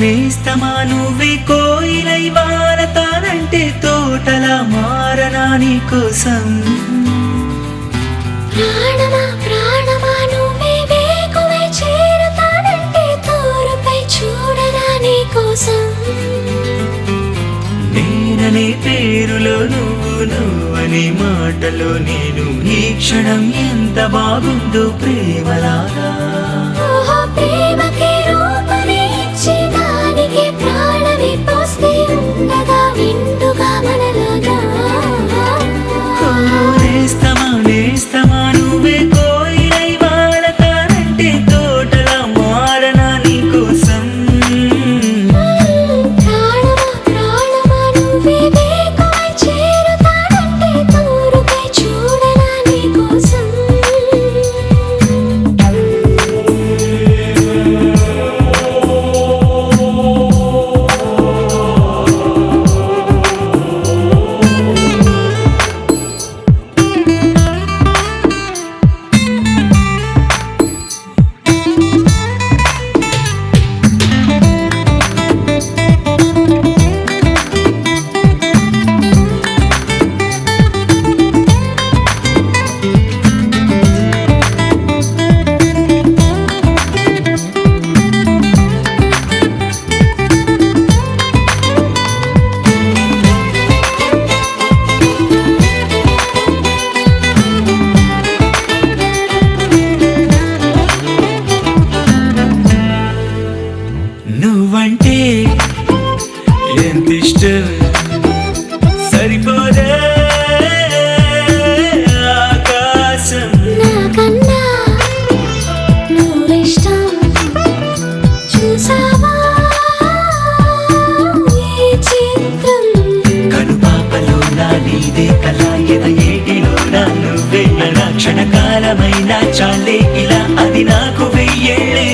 నేస్తమా నువ్వే కోయిలై వారతానంటే తోటలా మారనా నీ కోసం. ప్రాణమా ప్రాణమా నువ్వే వేకువై చేరతానంటే తోరుపై చూడనా నీ కోసం. నేననే పేరులో నువ్వు, నువ్వనే మాటలో నేను, ఈ క్షణం ఎంత బాగుందో ప్రేమలాగా. ప్రేమకి రూపమే ఇచ్చి దానికి ప్రాణమే పోస్తే ఉండగా విండుగా మనలాగా. నేస్తమా నేస్తమా నువ్వే కోయిలై వారతానంటే తోటలా మారనా నీ కోసం. ప్రాణమా ప్రాణమా నువ్వే వేకువై చేరతానంటే తోరుపై చూడనా నీ కోసం. నువ్వంటే ఎంత ఇష్టం సరిపోదే ఆకాశం. నాకన్నా నువ్విష్టం చూసావా ఈ చిత్రం. కనుపాపలో నా నీదే కళ, ఎద ఏటిలో నా నువ్వే అలా క్షణకాలమైనా చాలే ఇలా, అది నాకు వెయ్యేళ్ళే.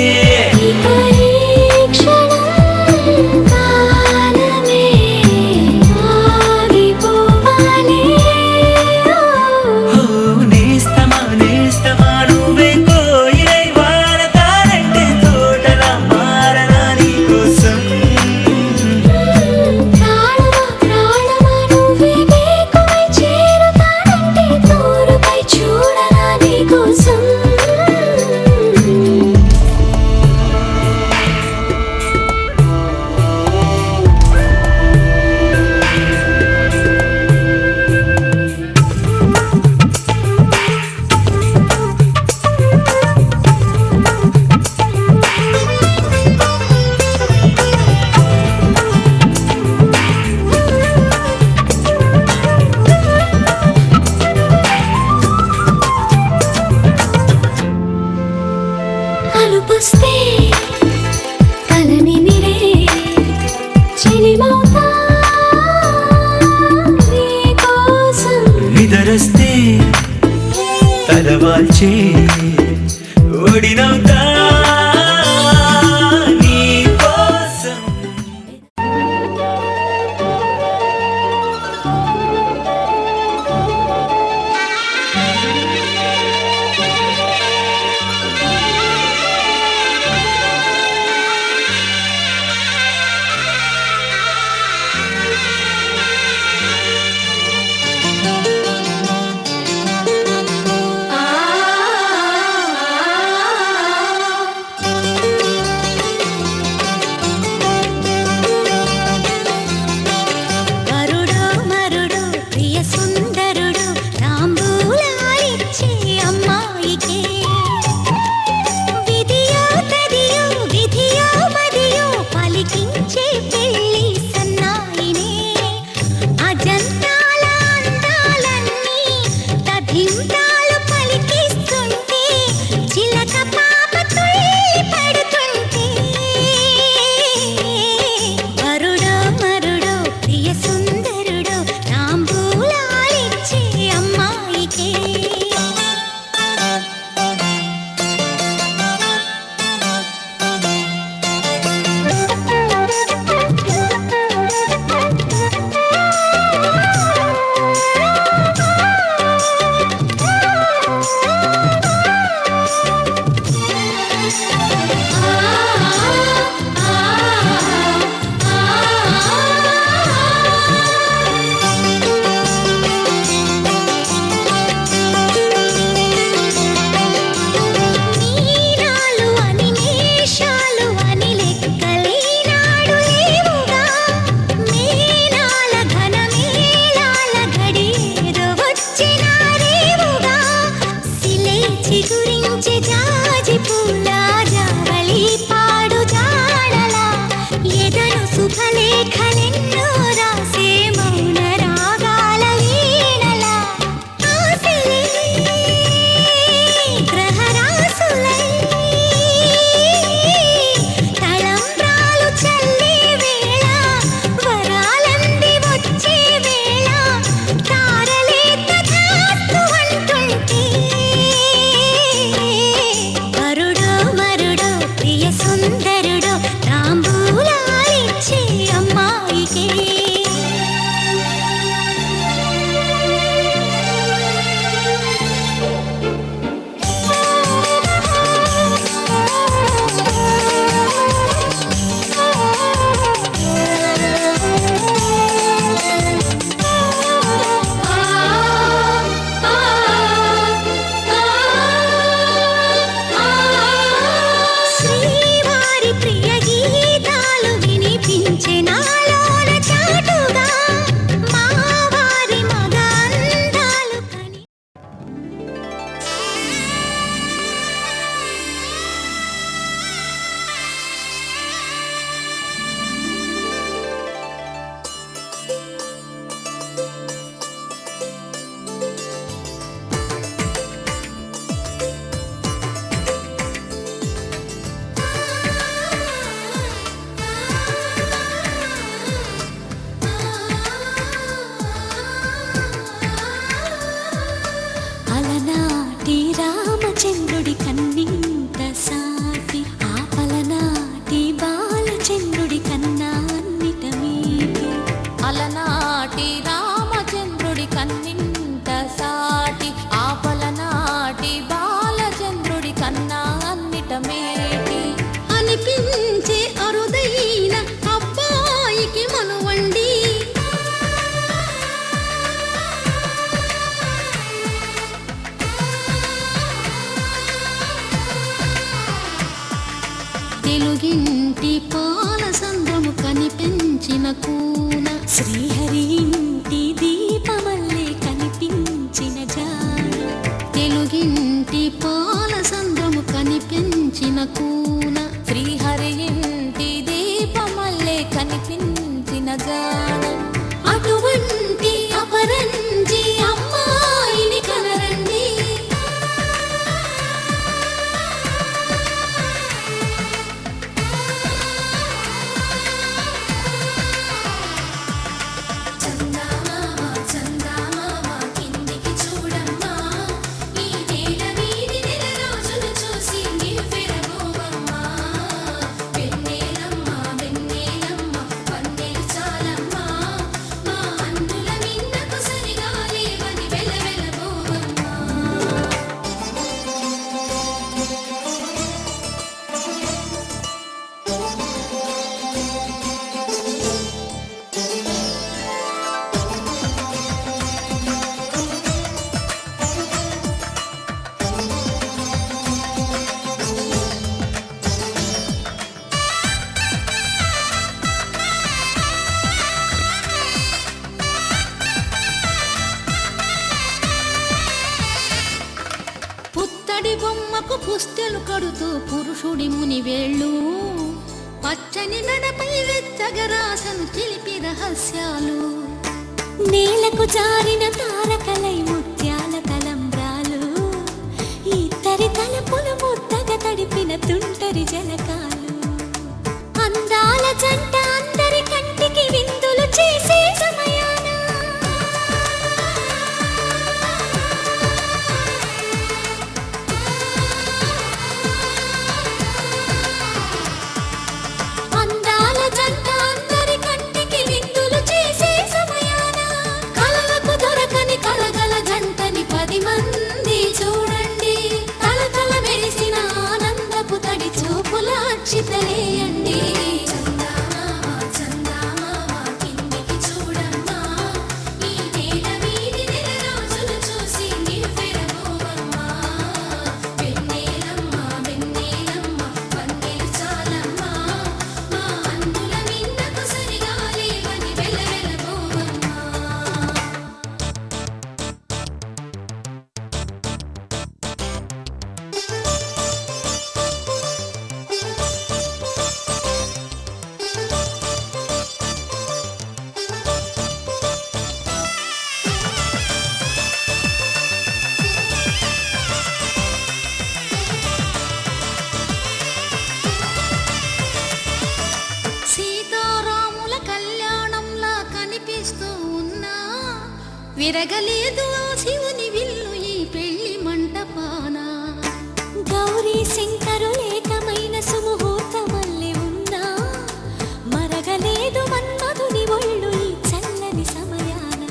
అలుపొస్తే కలని నిరే చెలిమౌతా నీ కోసం. నిదరస్తే తలవాల్చే ఒడినవుతా నీ కోసం. ఆ కూన శ్రీహరి ఇంటి దీపమల్లే కనిపించిన జాన అటువంటి అపరంజి అమ్మాయిని కనరండి. చందమామ చందమామ కిందికి చూడమ్మా, ఈ నేల వీడి నెల రోజులు చూసి నివ్వెరబోవమ్మా. వెన్నెలమ్మ వెన్నెలమ్మ వన్నెలు చాలమ్మా, మా అన్నుల మిన్నకు సరిగా లేవని వెలవెలబోవమ్మా. పుత్తడి బొమ్మకు పుస్తెలు కడుతూ పురుషుడి ముని వేళ్ళు పచ్చని మెడపై వెచ్చగరాసను చిలిపి రహస్యాలు నేలకు జారిన తారకలై ముత్యాల తలంబ్రాలు, ఇద్దరి తలపులు ముద్దగా తడిపిన తుంటరి జలకాలు. అందాల జంట అందరి కంటికి విందులు చేసే సమయాన అందాల జంట అందరి కంటికి విందులు చేసే సమయాన కలలకు దొరకని కలగల జంటని 10 మంది చూడండి. తలతల మెరిసిన ఆనందపు తడి చూపుల అక్షితలేయండి. చందమామ చందమామ కిందికి చూడమ్మా, ఈ నేల వీడి నెల రోజులు చూసి నివ్వెరబోవమ్మా. వెన్నెలమ్మ వెన్నెలమ్మ వన్నెలు చాలమ్మా, మా అన్నుల మిన్నకు సరిగా లేవని వెలవెలబోవమ్మా. సీతారాముల కళ్యాణంలా కనిపిస్తూ ఉన్నా విరగలేదు ఆ శివుని విల్లు ఈ పెళ్లి మంటపాన. గౌరీ శంకరులేకమైన సుముహూర్తమల్లె ఉన్నా మరగలేదు మన్మధుని ఒళ్ళు ఈ చల్లని సమయాన.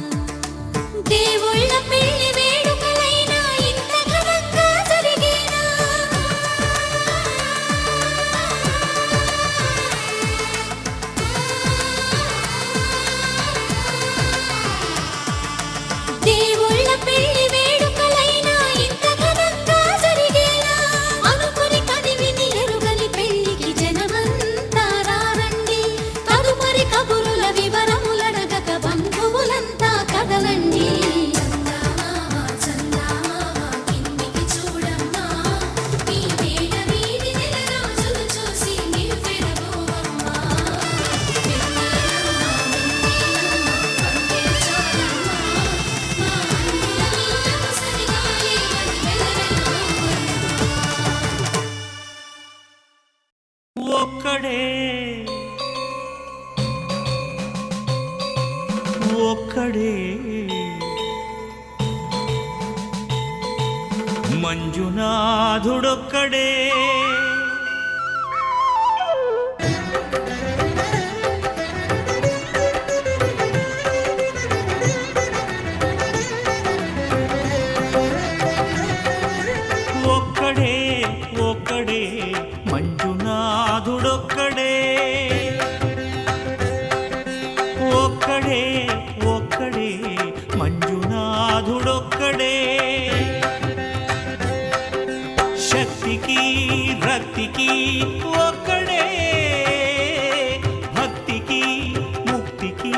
దేవుళ్ళ పెళ్లి వేడుకలైనా ఇంత ఘనంగా జరిగేనా? దేవుళ్ళ పెళ్లి వేడుకలైనా ఇంత ఘనంగా జరిగేనా? అనుకుని కనివిని ఎరుగని పెళ్లికి జనమంతా రారండి. తదుపరి కబురుల వివరములడగక బంధువులంతా కదలండి. చందమామ చందమామ కిందికి చూడమ్మా, ఈ నేల వీడి నెల రోజులు చూసి నివ్వెరబోవమ్మా. వెన్నెలమ్మ వెన్నెలమ్మ వన్నెలు చాలమ్మా, మా అన్నుల మిన్నకు సరిగా లేవని వెలవెలబోవమ్మా. ఒక్కడే ఒక్కడే మంజునాథుడొక్కడే. ఒక్కడే ఒక్కడే మంజునాథుడొక్కడే. ఒక్కడే ఒక్కడే మంజునాథుడొక్కడే. శక్తికి రక్తికి ఒక్కడే, భక్తికి ముక్తికి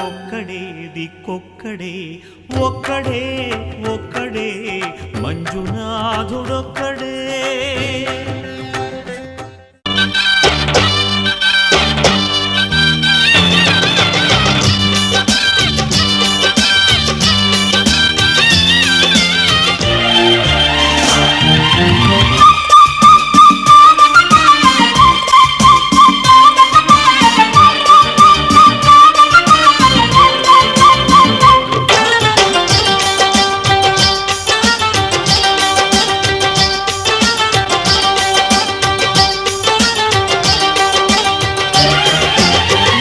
ఒక్కడే దిక్కొక్కడే. ఒక్కడే ఒక్కడే మంజునాథుడొక్కడే.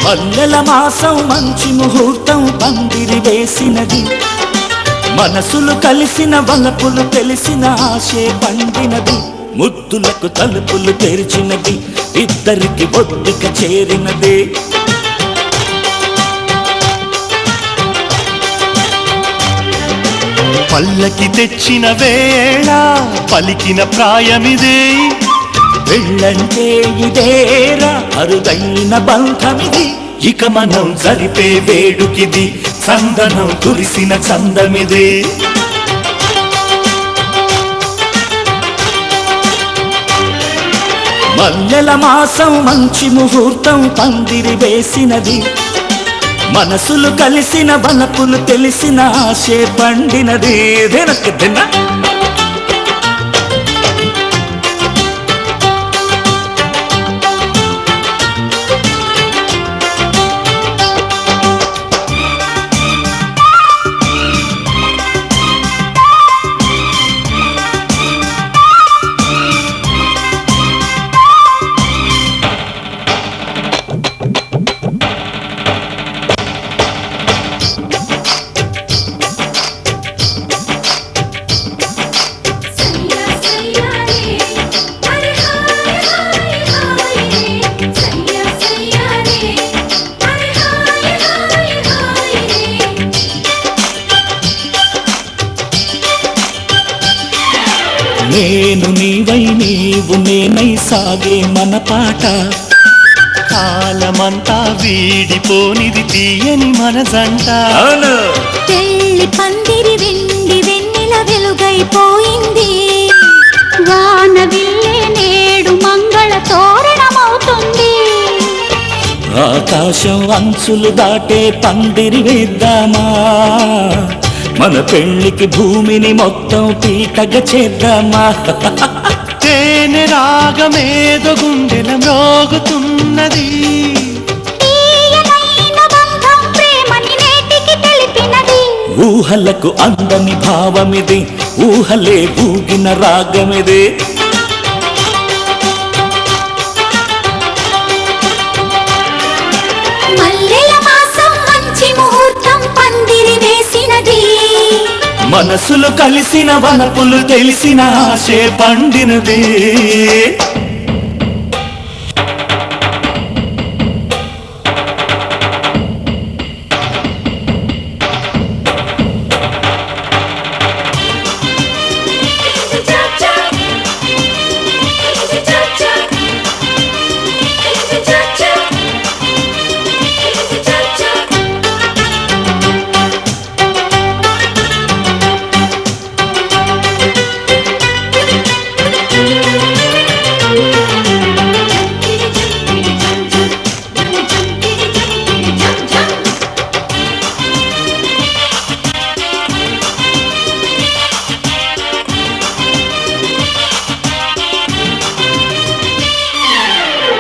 మల్లెల మాసం మంచి ముహూర్తం పందిరి వేసినది మనసులు కలిసిన వలపులు తెలిసిన ఆశే పండినది ముద్దులకు తలుపులు తెరిచినది ఇద్దరికి ఒద్దిక చేరినది పల్లకి తెచ్చిన వేళ పలికిన ప్రాయమిదే వెళ్ళంటే ఇదేరా అరుదైన బంధమిది ఇక మనం జరిపే వేడుకిది చందనం కురిసిన చందమిదే మల్లెల మాసం మంచి ముహూర్తం పందిరి వేసినది మనసులు కలిసిన వలపులు తెలిసిన ఆశే పండినది వెనక్కి తిన్న సయ్యా సయ్యా రే హరి హాయ్ హాయ్ హాయ్ రే సయ్యా సయ్యా రే హరి హాయ్ హాయ్ హాయ్ రే నేను నీవై నీవు నేనై సాగే మన పాట కాలమంతా వీడిపోనిది తీయని మన జంట పెళ్లి పందిరి వెండి వెన్నెల వెలుగైపోయింది వాన విల్లే నేడు మంగళ తోరణమవుతుంది ఆకాశం అంచులు దాటే పందిరి వేద్దామా మన పెళ్లికి భూమిని మొత్తం పీటగా చేద్దామా తేనె రాగమేదో గుండెల మ్రోగుతున్నది తీయనైన బంధం ప్రేమని నేటికి తెలిపినది ఊహలకు అందని భావమిది ఊహలే ఊగిన రాగమిది మల్లెల మాసం మంచి ముహూర్తం పందిరి వేసినది మనసులు కలిసిన వనపులు తెలిసిన ఆశే పండినది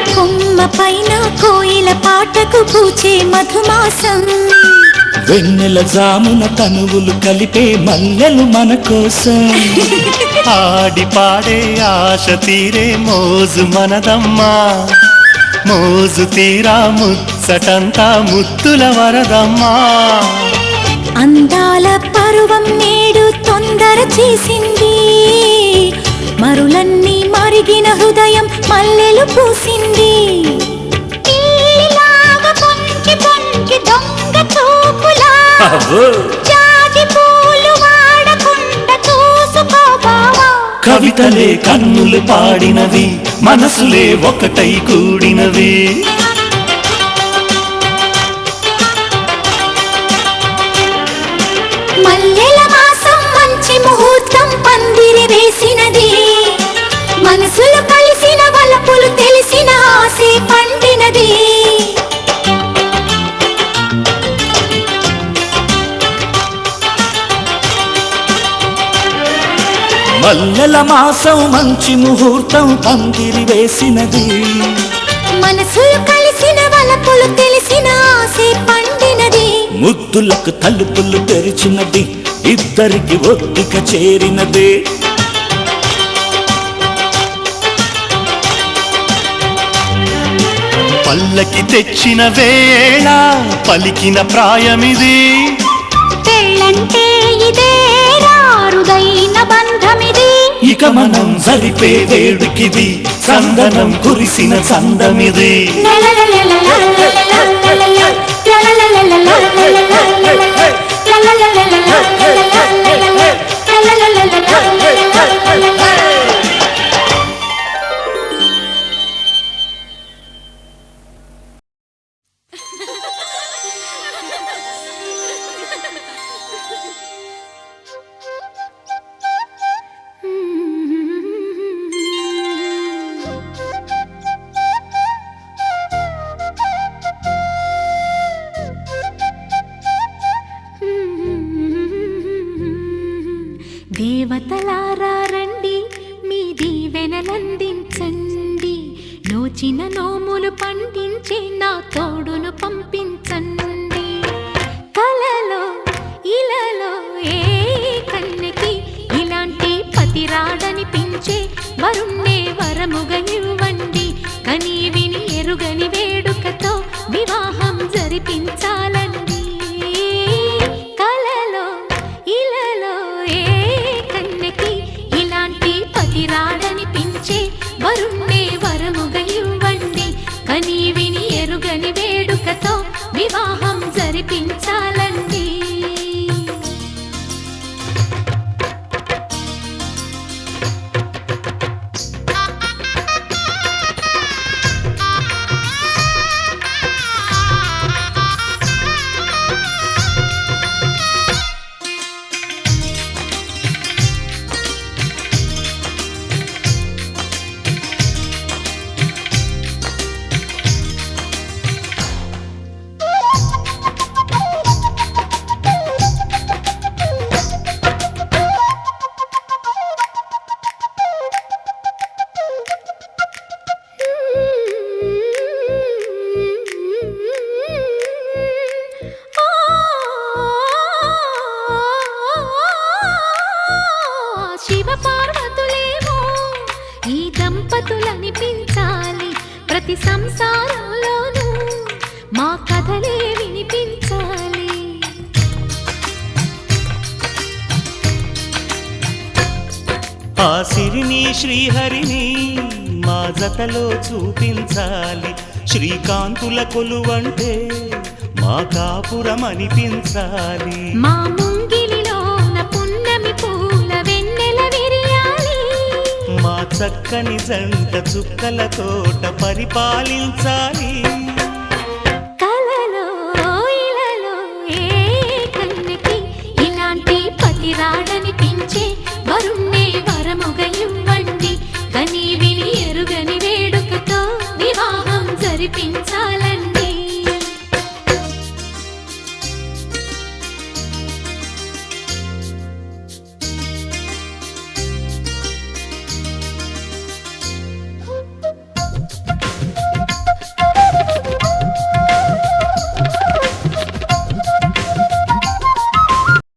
కొమ్మ పైన కోయిల పాటకు పూచే మధుమాసం వెన్నెల జామున తనువులు కలిపే మల్లెలు మన కోసం ఆడి పాడే ఆశ తీరే మోజు మనదమ్మా మోజు తీరా ముచ్చటంతా ముత్తుల వరదమ్మా అందాల పరువం నేడు తొందర చేసింది మరులన్నీ మరిగిన హృదయం మల్లెలు పూసింది పిల్లిలాగా పొంచి పొంచి దొంగ చూపులా జాజి పూలు వాడకుండా చూసుకోబావా కవితలే కన్నులు పాడినవి మనసులే ఒకటై కూడినవి మల్లెల మాసం మంచి ముహూర్తం పందిరి వేసినది మనసులు కలిసిన వలపులు తెలిసిన ఆశే పండినది మల్లెల మాసం మంచి ముహూర్తం పందిరి వేసినది మనసులు కలిసిన వలపులు తెలిసిన ఆశే పండినది ముద్దులకు తలుపులు తెరిచినది ఇద్దరికి ఒద్దిక చేరినది పల్లకి తెచ్చిన వేళ పలికిన ప్రాయమిది పెళ్ళంటే ఇదే రారుదైన బంధమిది ఇక మనం జరిపే వేడుకిది సందనం కురిసిన సందమిది దేవతలారా రండి మీ దీవెనలందించండి నోచిన నోములు పండించే నా తోడును పంపించండి కలలో ఇలలో ఏ కన్నెకి ఇలాంటి పతిరాడనిపించే వరుణ్ణే వరముగా ఇవ్వండి కని విని ఎరుగని వేడుకతో వివాహం జరిపించాలండి కలలో ఇలలో ఏ కన్నెకి ఇలాంటి పతిరాడనిపించే వరుణ్ణే వరముగా ఇవ్వండి కని విని ఎరుగని వేడుకతో వివాహం జరిపించాలండి శివపార్వతులేమో ఈ దంపతులనిపించాలి ప్రతి సంసారంలోనూ మా కథలే వినిపించాలి ఆ సిరిని శ్రీహరిని మా జతలో చూపించాలి శ్రీకాంతుల కొలువంటే మా కాపురం అనిపించాలి మా ముంగిలిలోన పున్నమి పూల వెన్నెల విరియాలి మా చక్కని జంట చుక్కల తోట పరిపాలించాలి